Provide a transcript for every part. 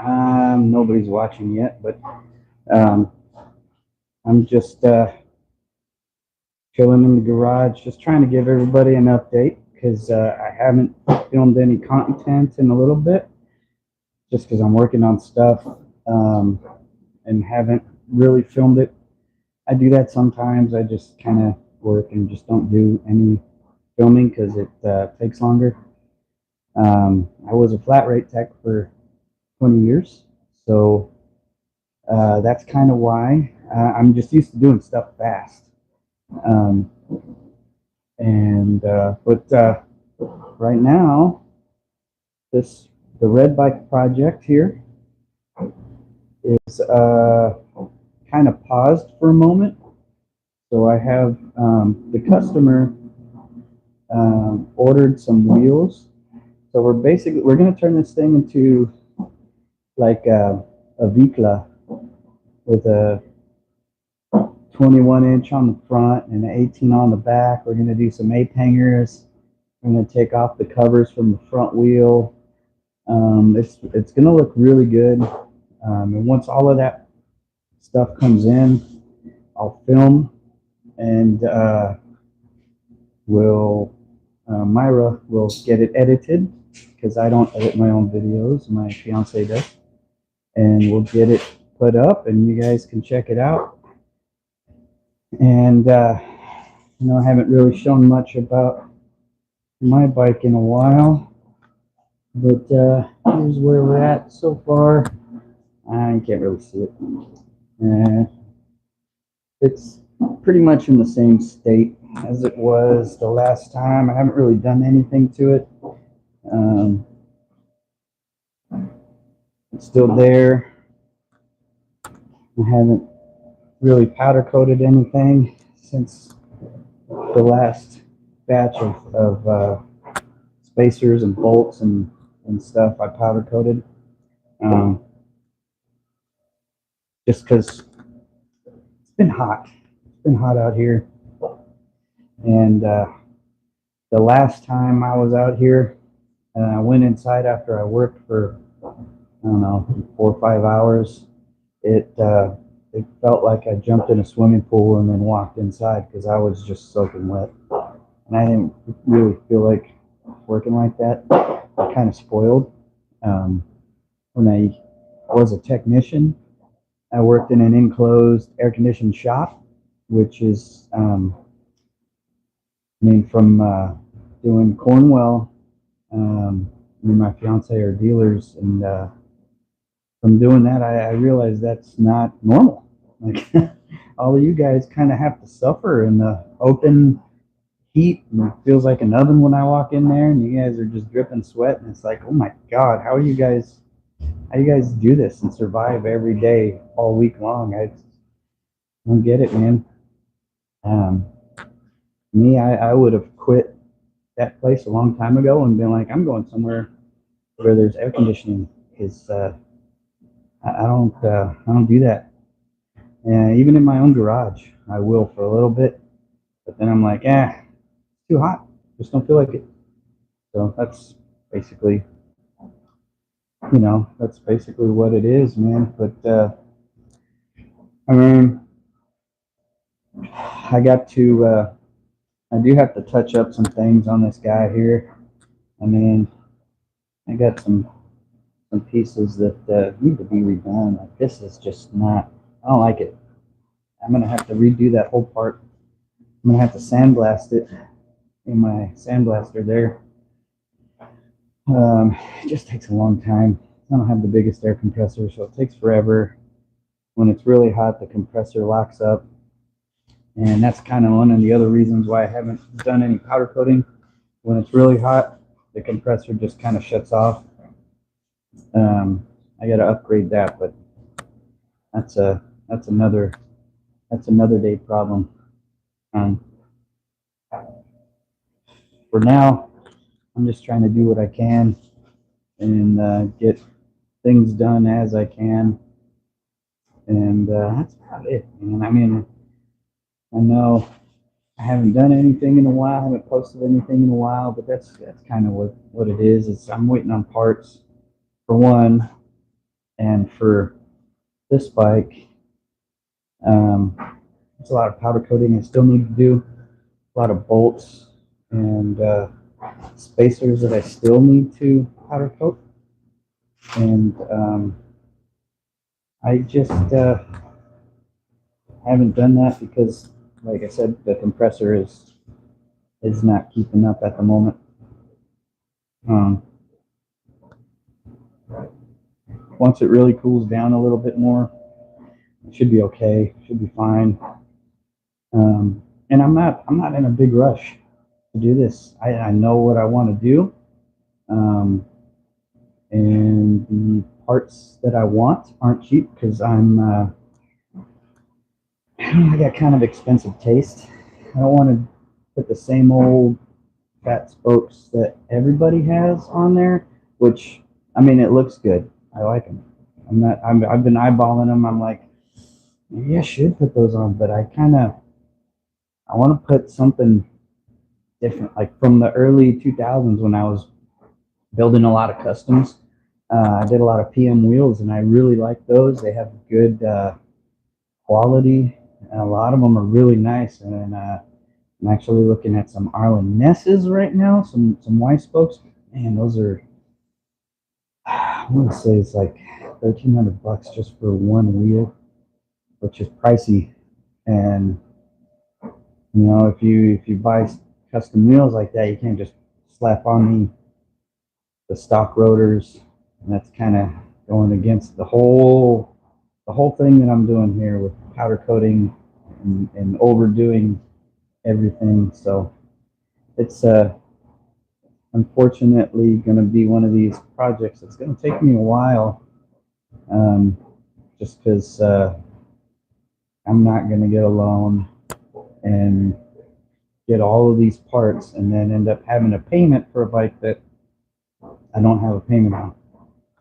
Nobody's watching yet, but um, I'm just chilling in the garage, just trying to give everybody an update because I haven't filmed any content in a little bit, just because I'm working on stuff um, and haven't really filmed it. I do that sometimes. I just kind of work and just don't do any filming because it takes longer. I was a flat rate tech for 20 years, so that's kind of why I'm just used to doing stuff fast. Um, and but right now, this the red bike project here is kind of paused for a moment. So I have the customer ordered some wheels. So we're going to turn this thing into like a Vikla with a 21-inch on the front and an 18 on the back. We're going to do some ape hangers. I'm going to take off the covers from the front wheel. It's going to look really good. And once all of that stuff comes in, I'll film and Myra will get it edited because I don't edit my own videos. My fiance does. And we'll get it put up and you guys can check it out. And, I haven't really shown much about my bike in a while, but here's where we're at so far. I can't really see it. It's pretty much in the same state as it was the last time. I haven't really done anything to it. It's still there. I haven't really powder coated anything since the last batch of spacers and bolts and stuff I powder coated. Just because it's been hot. It's been hot out here. And the last time I was out here, I went inside after I worked for, I don't know, 4 or 5 hours. It felt like I jumped in a swimming pool and then walked inside because I was just soaking wet. And I didn't really feel like working like that. I kind of spoiled. When I was a technician, I worked in an enclosed air-conditioned shop, which is, from doing Cornwell. Me and my fiance are dealers, and from doing that, I realized that's not normal. Like all of you guys kind of have to suffer in the open heat, and it feels like an oven when I walk in there, and you guys are just dripping sweat, and it's like, oh my God, how do you guys do this and survive every day all week long? I don't get it, man. I would have quit that place a long time ago and been like, I'm going somewhere where there's air conditioning. Because I don't do that. And even in my own garage, I will for a little bit, but then I'm like, it's too hot. Just don't feel like it. So that's basically, what it is, man. But I mean, I got to. I do have to touch up some things on this guy here. I mean, I got some pieces that need to be redone. Like this is just not. I don't like it. I'm gonna have to redo that whole part. I'm gonna have to sandblast it in my sandblaster there. It just takes a long time. I don't have the biggest air compressor, so it takes forever. When it's really hot, the compressor locks up, and that's kind of one of the other reasons why I haven't done any powder coating. When it's really hot, the compressor just kind of shuts off. I got to upgrade that, but that's another day problem. For now, I'm just trying to do what I can and get things done as I can, and that's about it, man. I mean, I know I haven't done anything in a while, I haven't posted anything in a while, but that's kind of what it is. I'm waiting on parts for one. And for this bike, it's a lot of powder coating I still need to do, a lot of bolts and spacers that I still need to powder coat. And I just haven't done that because, like I said, the compressor is not keeping up at the moment. Once it really cools down a little bit more, it should be okay. Should be fine. And I'm not in a big rush to do this. I know what I want to do, and the parts that I want aren't cheap because I got kind of expensive taste. I don't want to put the same old fat spokes that everybody has on there, which, I mean, it looks good. I like them. I've been eyeballing them. I'm like, maybe I should put those on, but I want to put something different, like from the early 2000s when I was building a lot of customs. I did a lot of PM wheels, and I really like those. They have good quality, and a lot of them are really nice. And I'm actually looking at some Arlen Nesses right now, some Y spokes. Man, those are, I want to say it's like $1,300 just for one wheel, which is pricey. And you know, if you buy custom wheels like that, you can't just slap on the stock rotors, and that's kind of going against the whole thing that I'm doing here with powder coating and overdoing everything. So it's unfortunately going to be one of these projects that's going to take me a while, just because I'm not going to get a loan and get all of these parts and then end up having a payment for a bike that I don't have a payment on.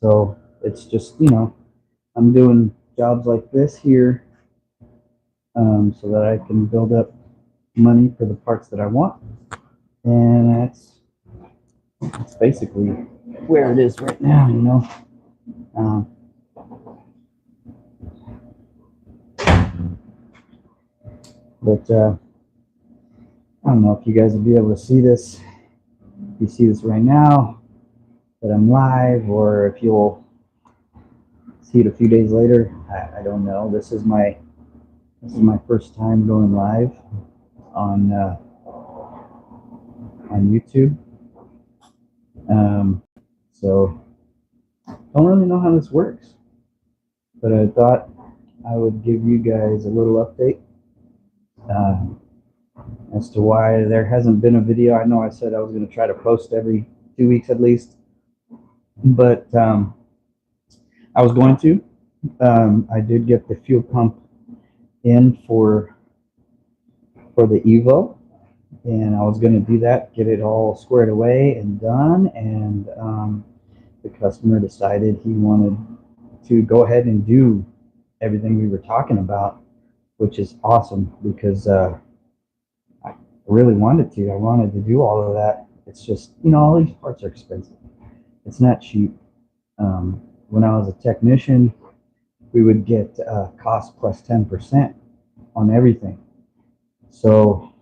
So it's just, you know, I'm doing jobs like this here so that I can build up money for the parts that I want. And that's basically where it is right now, you know. But I don't know if you guys will be able to see this. If you see this right now, that I'm live, or if you'll see it a few days later, I don't know. This is my first time going live on YouTube. So don't really know how this works, but I thought I would give you guys a little update as to why there hasn't been a video. I know I said I was going to try to post every 2 weeks at least, but I was going to. I did get the fuel pump in for the Evo, and I was going to do that, get it all squared away and done, and the customer decided he wanted to go ahead and do everything we were talking about, which is awesome because I really wanted to. I wanted to do all of that. It's just, you know, all these parts are expensive. It's not cheap. When I was a technician, we would get cost plus 10% on everything. So,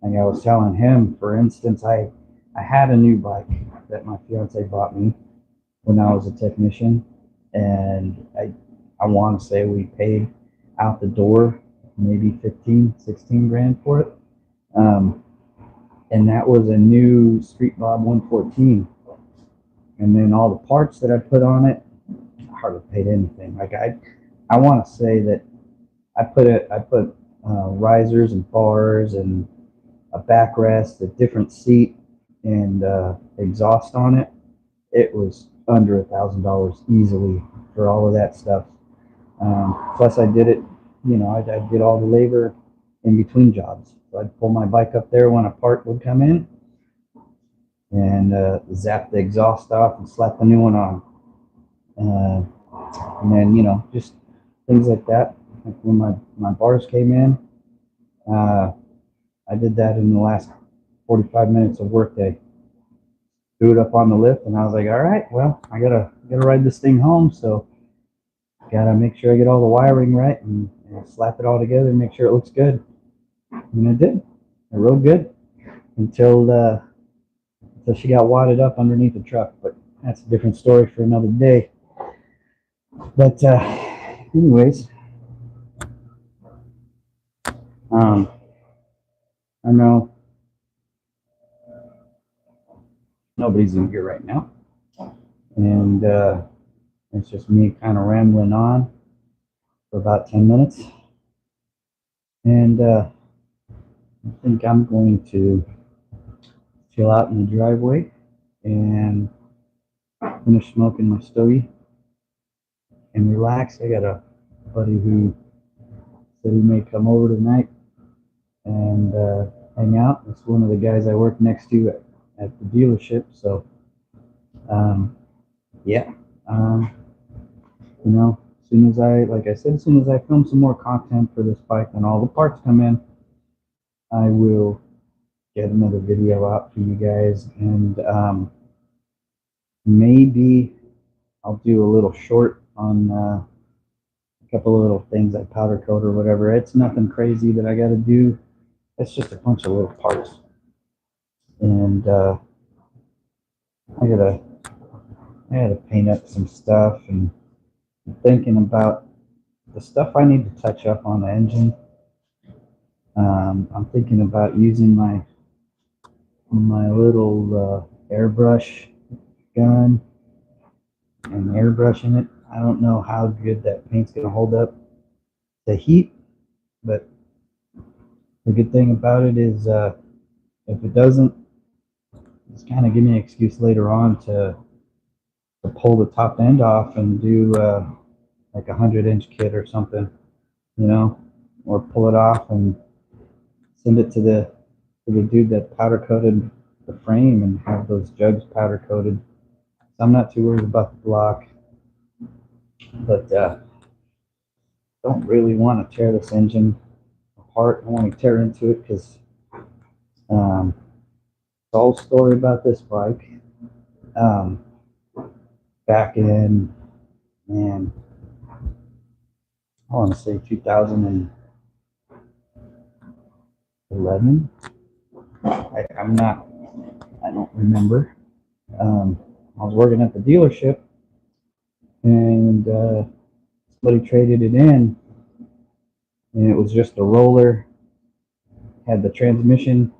like I was telling him, for instance, I had a new bike that my fiance bought me when I was a technician, and I want to say we paid out the door maybe 15, 16 grand for it. And that was a new Street Bob 114. And then all the parts that I put on it, I hardly paid anything. Like I want to say that I put risers and bars and a backrest, a different seat, and exhaust on it. It was under $1,000 easily for all of that stuff. Plus, I did it. You know, I did all the labor in between jobs. So I'd pull my bike up there when a part would come in, and zap the exhaust off and slap the new one on. And then, you know, just things like that. Like when my bars came in, I did that in the last 45 minutes of workday. Threw it up on the lift, and I was like, all right, well, I gotta ride this thing home. So gotta make sure I get all the wiring right and slap it all together and make sure it looks good. And it did. It rode good until she got wadded up underneath the truck. But that's a different story for another day. But anyways, I know nobody's in here right now, and it's just me kind of rambling on for about 10 minutes. And I think I'm going to chill out in the driveway and finish smoking my stogie and relax. I got a buddy who said he may come over tonight and hang out. It's one of the guys I work next to at the dealership. So, yeah, you know, as soon as like I said, as soon as I film some more content for this bike and all the parts come in, I will get another video out for you guys. And maybe I'll do a little short on a couple of little things like powder coat or whatever. It's nothing crazy that I got to do. It's just a bunch of little parts. And I gotta paint up some stuff, and I'm thinking about the stuff I need to touch up on the engine. I'm thinking about using my little airbrush gun and airbrushing it. I don't know how good that paint's gonna hold up the heat, but the good thing about it is if it doesn't, it's kind of give me an excuse later on to pull the top end off and do like a 100-inch kit or something, you know, or pull it off and send it to the dude that powder coated the frame and have those jugs powder coated. So I'm not too worried about the block, but don't really want to tear this engine apart. I want to tear into it because the whole story about this bike. Back in, man, I want to say 2011. I don't remember. I was working at the dealership, and somebody traded it in, and it was just a roller, had the transmission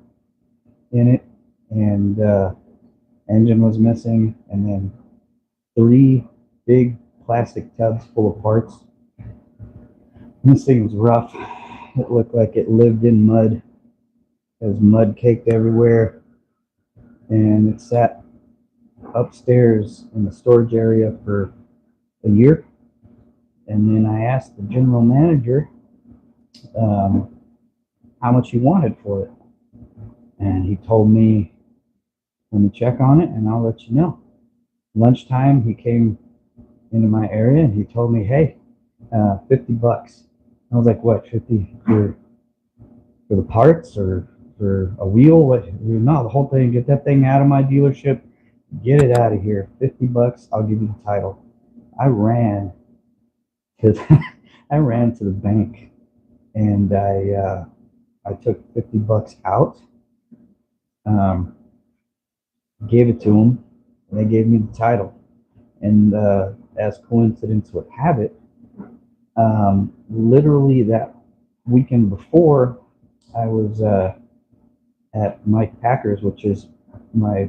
in it, and engine was missing, and then 3 big plastic tubs full of parts. And this thing was rough. It looked like it lived in mud. There was mud caked everywhere, and it sat upstairs in the storage area for a year. And then I asked the general manager how much he wanted for it, and he told me, "Let me check on it, and I'll let you know." Lunchtime, he came into my area and he told me, "Hey, $50." I was like, "What, 50 for the parts or for a wheel?" What? No, the whole thing. Get that thing out of my dealership. Get it out of here. $50. I'll give you the title. I ran to I ran to the bank, and I took $50 out, gave it to them, and they gave me the title. And as coincidence would have it, literally that weekend before, I was at Mike Packer's, which is my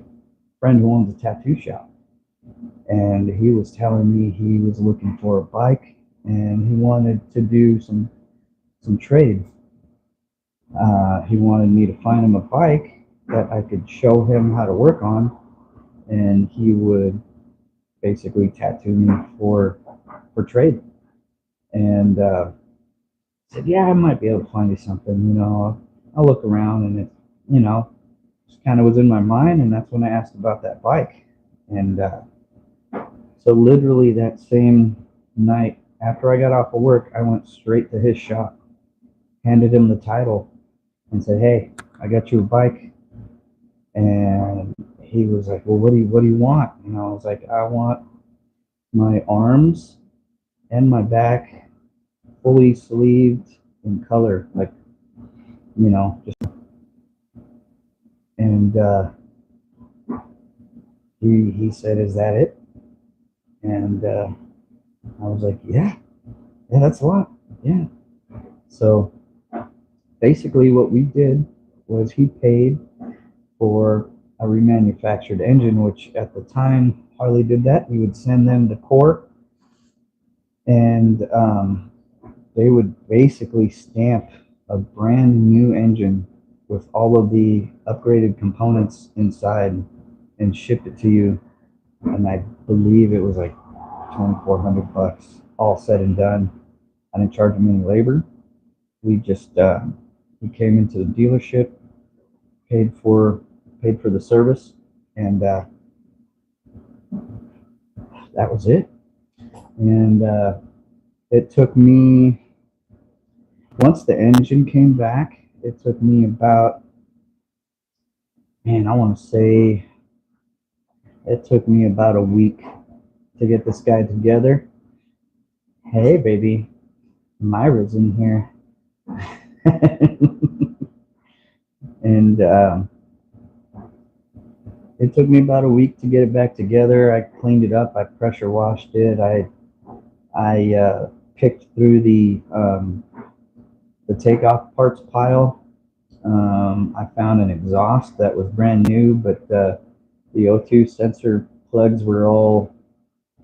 friend who owns a tattoo shop, and he was telling me he was looking for a bike and he wanted to do some trade. He wanted me to find him a bike that I could show him how to work on, and he would basically tattoo me for trade. And said, "Yeah, I might be able to find you something. You know, I'll look around." And it, you know, just kind of was in my mind, and that's when I asked about that bike. And so literally that same night after I got off of work, I went straight to his shop, handed him the title, and said, "Hey, I got you a bike." And he was like, "Well, what do you want?" And I was like, "I want my arms and my back, fully sleeved in color, like, just, and he said, "Is that it?" And I was like, "Yeah, that's a lot." Yeah. So basically, what we did was he paid for a remanufactured engine, which at the time Harley did that. He would send them the core, and they would basically stamp a brand new engine with all of the upgraded components inside and ship it to you. And I believe it was like $2,400, all said and done. I didn't charge him any labor. We just he came into the dealership, paid for the service, and that was it. And it took me, once the engine came back, it took me about, man, I want to say it took me about a week to get this guy together. Hey, baby, Myra's in here. And it took me about a week to get it back together. I cleaned it up. I pressure washed it. I picked through the takeoff parts pile. I found an exhaust that was brand new, but the O2 sensor plugs were all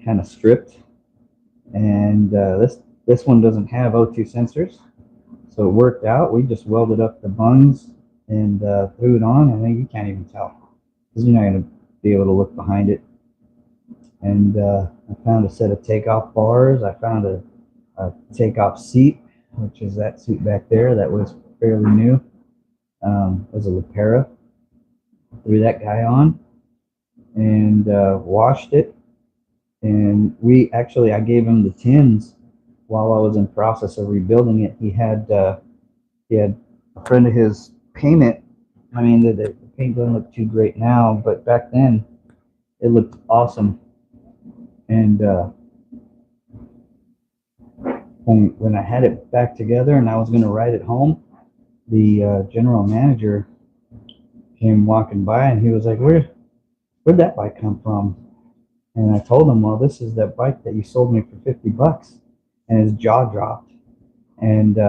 kind of stripped, and this one doesn't have O2 sensors, so it worked out. We just welded up the bungs and threw it on, and then you can't even tell because you're not going to be able to look behind it. And I found a set of takeoff bars. I found a takeoff seat, which is that seat back there that was fairly new. It was a Lepera. Threw that guy on and washed it. And I gave him the tins while I was in process of rebuilding it. He had a friend of his paint it. I mean, the paint doesn't look too great now, but back then it looked awesome. And when I had it back together and I was going to ride it home, the general manager came walking by and he was like, "Where'd that bike come from?" And I told him, "Well, this is that bike that you sold me for $50." And his jaw dropped. And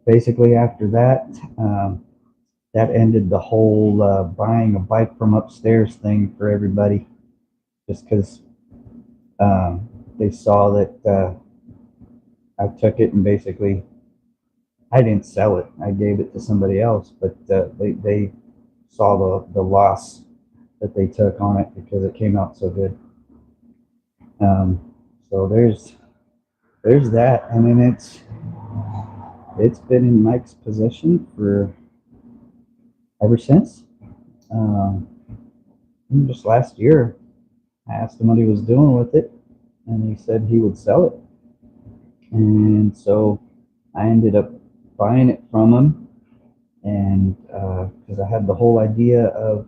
basically after that, that ended the whole buying a bike from upstairs thing for everybody, just because they saw that I took it and basically I didn't sell it. I gave it to somebody else, but they saw the loss that they took on it because it came out so good. So there's that. I mean, it's been in Mike's possession for ever since. Um, just last year, I asked him what he was doing with it, and he said he would sell it. And so I ended up buying it from him, and because I had the whole idea of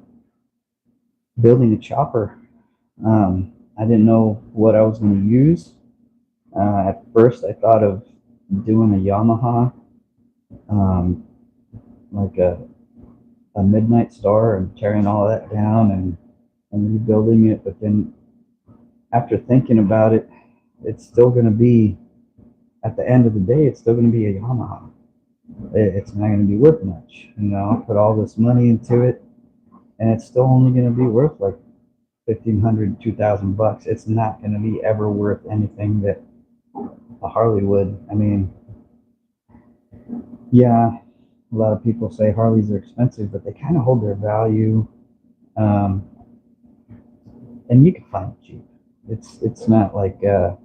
building a chopper. I didn't know what I was going to use. At first, I thought of doing a Yamaha, um, like a Midnight Star, and tearing all that down and rebuilding it. But then, after thinking about it, it's still going to be, at the end of the day, it's still going to be a Yamaha. It's not going to be worth much. I put all this money into it, and it's still only going to be worth like $1,500, $2,000. It's not going to be ever worth anything that a Harley would. I mean, yeah, a lot of people say Harleys are expensive, but they kind of hold their value. Um, and you can find it cheap. It's not like you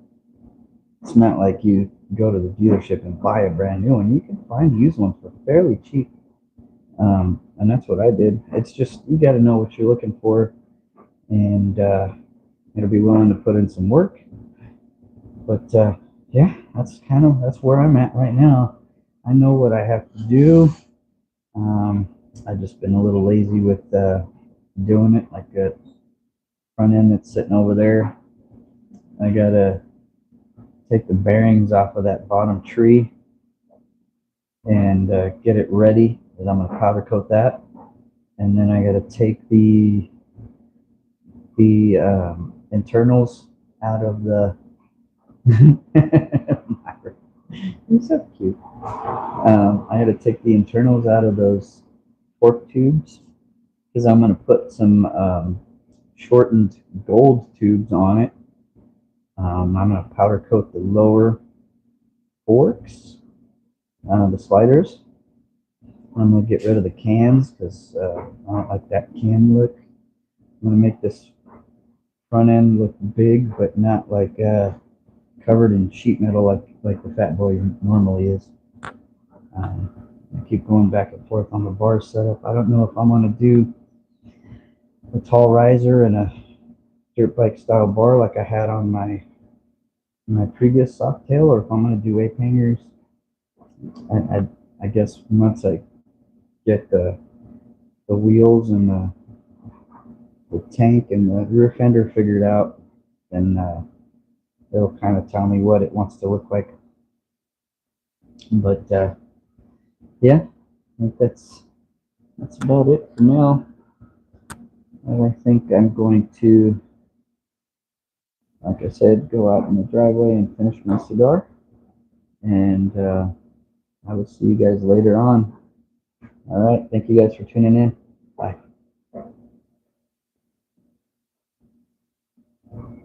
go to the dealership and buy a brand new one. You can find used ones for fairly cheap. And that's what I did. It's just you got to know what you're looking for, and it'll be willing to put in some work. But yeah, that's where I'm at right now. I know what I have to do. I've just been a little lazy with doing it. Like the front end that's sitting over there, I gotta take the bearings off of that bottom tree and get it ready, because I'm going to powder coat that. And then I got to take the internals out of the You're so cute. I had to take the internals out of those torque tubes because I'm going to put some shortened gold tubes on it. I'm going to powder coat the lower forks, the sliders. I'm going to get rid of the cans because I don't like that can look. I'm going to make this front end look big, but not like covered in sheet metal like the Fat Boy normally is. I keep going back and forth on the bar setup. I don't know if I'm going to do a tall riser and a dirt bike style bar like I had on my previous Softail, or if I'm going to do ape hangers. I guess once I get the wheels and the tank and the rear fender figured out, then it'll kind of tell me what it wants to look like. But yeah, I think that's about it for now. And I think I'm going to, like I said, go out in the driveway and finish my cigar. And I will see you guys later on. All right. Thank you guys for tuning in. Bye.